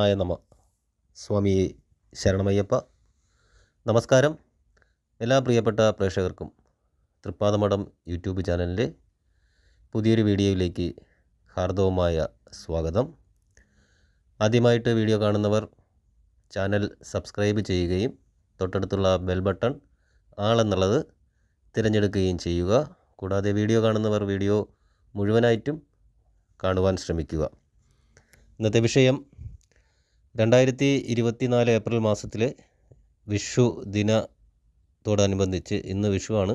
ശിവായ നമ. സ്വാമി ശരണമയ്യപ്പ. നമസ്കാരം. എല്ലാ പ്രിയപ്പെട്ട പ്രേക്ഷകർക്കും തൃപ്പാദമഠം യൂട്യൂബ് ചാനലിൻ്റെ പുതിയൊരു വീഡിയോയിലേക്ക് ഹാർദവമായ സ്വാഗതം. ആദ്യമായിട്ട് വീഡിയോ കാണുന്നവർ ചാനൽ സബ്സ്ക്രൈബ് ചെയ്യുകയും തൊട്ടടുത്തുള്ള ബെൽ ബട്ടൺ ആളെന്നുള്ളത് തിരഞ്ഞെടുക്കുകയും ചെയ്യുക. കൂടാതെ വീഡിയോ കാണുന്നവർ വീഡിയോ മുഴുവനായിട്ടും കാണുവാൻ ശ്രമിക്കുക. ഇന്നത്തെ വിഷയം 2024 ഏപ്രിൽ മാസത്തിലെ വിഷു ദിനത്തോടനുബന്ധിച്ച് ഇന്ന് വിഷുവാണ്.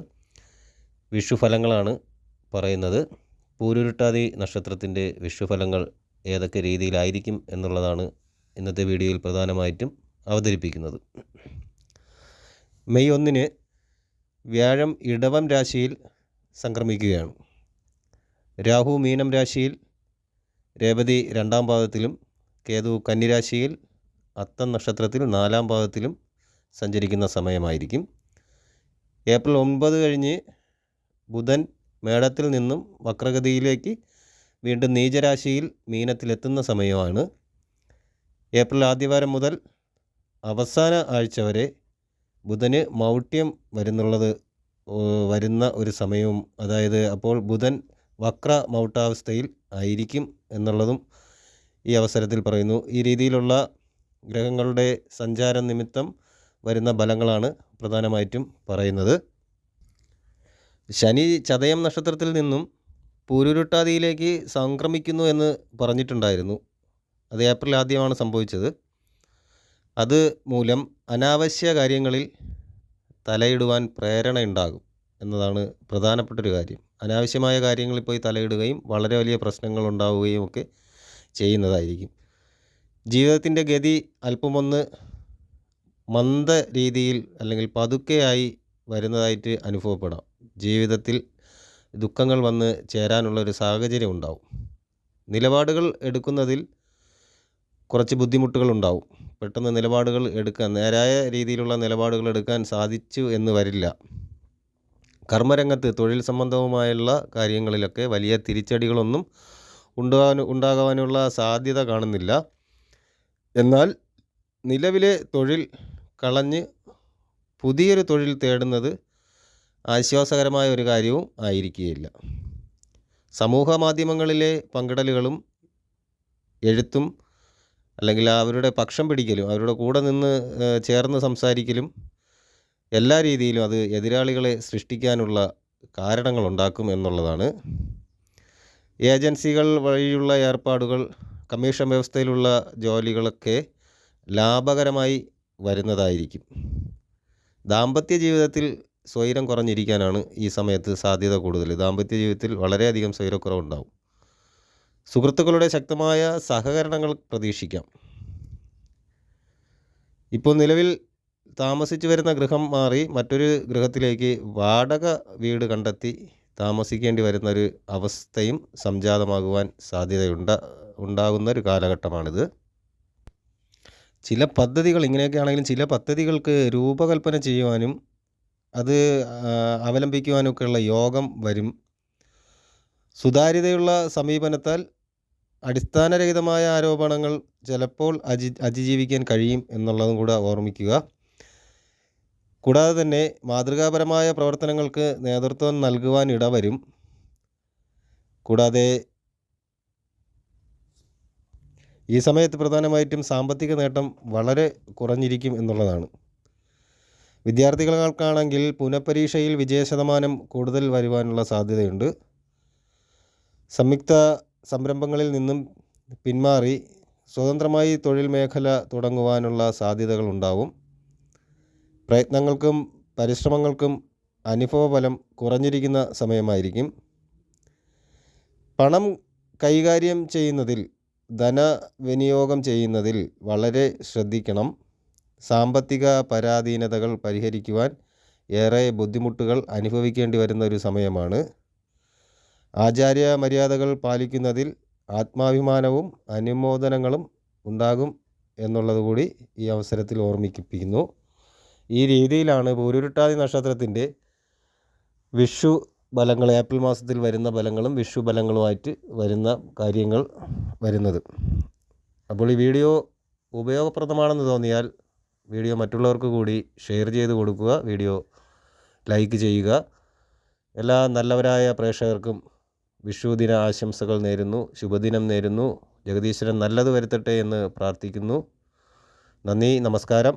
വിഷു ഫലങ്ങളാണ് പറയുന്നത്. പൂരുരുട്ടാതി നക്ഷത്രത്തിൻ്റെ വിഷുഫലങ്ങൾ ഏതൊക്കെ രീതിയിലായിരിക്കും എന്നുള്ളതാണ് ഇന്നത്തെ വീഡിയോയിൽ പ്രധാനമായിട്ടും അവതരിപ്പിക്കുന്നത്. മെയ് 1 വ്യാഴം ഇടവം രാശിയിൽ സംക്രമിക്കുകയാണ്. രാഹു മീനം രാശിയിൽ, രേവതി 2ാം പാദത്തിലും, കേതു കന്നിരാശിയിൽ അത്തം നക്ഷത്രത്തിൽ 4ാം പാദത്തിലും സഞ്ചരിക്കുന്ന സമയമായിരിക്കും. ഏപ്രിൽ 9 കഴിഞ്ഞ് ബുധൻ മേടത്തിൽ നിന്നും വക്രഗതിയിലേക്ക് വീണ്ടും നീചരാശിയിൽ മീനത്തിലെത്തുന്ന സമയമാണ്. ഏപ്രിൽ ആദ്യവാരം മുതൽ അവസാന ആഴ്ച വരെ ബുധന് മൗഢ്യം വരുന്ന ഒരു സമയവും, അതായത് അപ്പോൾ ബുധൻ വക്ര മൗഢ്യാവസ്ഥയിൽ ആയിരിക്കും എന്നുള്ളതും ഈ അവസരത്തിൽ പറയുന്നു. ഈ രീതിയിലുള്ള ഗ്രഹങ്ങളുടെ സഞ്ചാരം നിമിത്തം വരുന്ന ഫലങ്ങളാണ് പ്രധാനമായിട്ടും പറയുന്നത്. ശനി ചതയം നക്ഷത്രത്തിൽ നിന്നും പൂരുരുട്ടാതിയിലേക്ക് സംക്രമിക്കുന്നു എന്ന് പറഞ്ഞിട്ടുണ്ടായിരുന്നു. അത് ഏപ്രിൽ ആദ്യമാണ് സംഭവിച്ചത്. അത് മൂലം അനാവശ്യ കാര്യങ്ങളിൽ തലയിടുവാൻ പ്രേരണയുണ്ടാകും എന്നതാണ് പ്രധാനപ്പെട്ടൊരു കാര്യം. അനാവശ്യമായ കാര്യങ്ങളിൽ പോയി തലയിടുകയും വളരെ വലിയ പ്രശ്നങ്ങൾ ഉണ്ടാവുകയും ഒക്കെ ചെയ്യുന്നതായിരിക്കും. ജീവിതത്തിൻ്റെ ഗതി അല്പമൊന്ന് മന്ദ രീതിയിൽ അല്ലെങ്കിൽ പതുക്കെയായി വരുന്നതായിട്ട് അനുഭവപ്പെടാം. ജീവിതത്തിൽ ദുഃഖങ്ങൾ വന്ന് ചേരാനുള്ളൊരു സാഹചര്യം ഉണ്ടാവും. നിലപാടുകൾ എടുക്കുന്നതിൽ കുറച്ച് ബുദ്ധിമുട്ടുകളുണ്ടാവും. പെട്ടെന്ന് നിലപാടുകൾ എടുക്കാൻ, നേരായ രീതിയിലുള്ള നിലപാടുകൾ എടുക്കാൻ സാധിച്ചു എന്ന് വരില്ല. കർമ്മരംഗത്ത് തൊഴിൽ സംബന്ധവുമായുള്ള കാര്യങ്ങളിലൊക്കെ വലിയ തിരിച്ചടികളൊന്നും ഉണ്ടാകാനുള്ള സാധ്യത കാണുന്നില്ല. എന്നാൽ നിലവിലെ തൊഴിൽ കളഞ്ഞ് പുതിയൊരു തൊഴിൽ തേടുന്നത് ആശ്വാസകരമായ ഒരു കാര്യവും ആയിരിക്കുകയില്ല. സമൂഹ മാധ്യമങ്ങളിലെ പങ്കിടലുകളും എഴുത്തും അല്ലെങ്കിൽ അവരുടെ പക്ഷം പിടിക്കലും, അവരുടെ കൂടെ നിന്ന് ചേർന്ന് സംസാരിക്കലും എല്ലാ രീതിയിലും അത് എതിരാളികളെ സൃഷ്ടിക്കാനുള്ള കാരണങ്ങളുണ്ടാക്കും എന്നുള്ളതാണ്. ഏജൻസികൾ വഴിയുള്ള ഏർപ്പാടുകൾ, കമ്മീഷൻ വ്യവസ്ഥയിലുള്ള ജോലികളൊക്കെ ലാഭകരമായി വരുന്നതായിരിക്കും. ദാമ്പത്യ ജീവിതത്തിൽ സ്വൈരം കുറഞ്ഞിരിക്കാനാണ് ഈ സമയത്ത് സാധ്യത കൂടുതൽ. ദാമ്പത്യ ജീവിതത്തിൽ വളരെയധികം സ്വൈരക്കുറവുണ്ടാവും. സുഹൃത്തുക്കളുടെ ശക്തമായ സഹകരണങ്ങൾ പ്രതീക്ഷിക്കാം. ഇപ്പോൾ നിലവിൽ താമസിച്ചു വരുന്ന ഗൃഹം മാറി മറ്റൊരു ഗൃഹത്തിലേക്ക് വാടക വീട് കണ്ടെത്തി താമസിക്കേണ്ടി വരുന്നൊരു അവസ്ഥയും സംജാതമാകുവാൻ ഉണ്ടാകുന്ന ഒരു കാലഘട്ടമാണിത്. ചില പദ്ധതികൾ ഇങ്ങനെയൊക്കെ ആണെങ്കിലും ചില പദ്ധതികൾക്ക് രൂപകൽപ്പന ചെയ്യുവാനും അത് അവലംബിക്കുവാനൊക്കെയുള്ള യോഗം വരും. സുതാര്യതയുള്ള സമീപനത്താൽ അടിസ്ഥാനരഹിതമായ ആരോപണങ്ങൾ ചിലപ്പോൾ അതിജീവിക്കാൻ കഴിയും എന്നുള്ളതും കൂടെ ഓർമ്മിക്കുക. കൂടാതെ തന്നെ മാതൃകാപരമായ പ്രവർത്തനങ്ങൾക്ക് നേതൃത്വം നൽകുവാൻ ഇടവരും. കൂടാതെ ഈ സമയത്ത് പ്രധാനമായിട്ടും സാമ്പത്തിക നേട്ടം വളരെ കുറഞ്ഞിരിക്കും എന്നുള്ളതാണ്. വിദ്യാർത്ഥികൾക്കാണെങ്കിൽ പുനഃപരീക്ഷയിൽ വിജയശതമാനം കൂടുതൽ വരുവാനുള്ള സാധ്യതയുണ്ട്. സംയുക്ത സംരംഭങ്ങളിൽ നിന്നും പിന്മാറി സ്വതന്ത്രമായി തൊഴിൽ മേഖല തുടങ്ങുവാനുള്ള സാധ്യതകൾ ഉണ്ടാവും. പ്രയത്നങ്ങൾക്കും പരിശ്രമങ്ങൾക്കും അനുഭവഫലം കുറഞ്ഞിരിക്കുന്ന സമയമായിരിക്കും. പണം കൈകാര്യം ചെയ്യുന്നതിൽ, ധനവിനിയോഗം ചെയ്യുന്നതിൽ വളരെ ശ്രദ്ധിക്കണം. സാമ്പത്തിക പരാധീനതകൾ പരിഹരിക്കുവാൻ ഏറെ ബുദ്ധിമുട്ടുകൾ അനുഭവിക്കേണ്ടി വരുന്ന ഒരു സമയമാണ്. ആചാര്യ മര്യാദകൾ പാലിക്കുന്നതിൽ ആത്മാഭിമാനവും അനുമോദനങ്ങളും ഉണ്ടാകും എന്നുള്ളതുകൂടി ഈ അവസരത്തിൽ ഓർമ്മിപ്പിക്കുന്നു. ഈ രീതിയിലാണ് പൂരുരുട്ടാതി നക്ഷത്രത്തിൻ്റെ വിഷു ഫലങ്ങൾ, ഏപ്രിൽ മാസത്തിൽ വരുന്ന ഫലങ്ങളും വിഷു ഫലങ്ങളുമായിട്ട് വരുന്ന കാര്യങ്ങൾ വരുന്നത്. അപ്പോൾ ഈ വീഡിയോ ഉപയോഗപ്രദമാണെന്ന് തോന്നിയാൽ വീഡിയോ മറ്റുള്ളവർക്ക് കൂടി ഷെയർ ചെയ്ത് കൊടുക്കുക, വീഡിയോ ലൈക്ക് ചെയ്യുക. എല്ലാ നല്ലവരായ പ്രേക്ഷകർക്കും വിഷുദിന ആശംസകൾ നേരുന്നു, ശുഭദിനം നേരുന്നു. ജഗദീശ്വരൻ നല്ലത് വരുത്തട്ടെ എന്ന് പ്രാർത്ഥിക്കുന്നു. നന്ദി, നമസ്കാരം.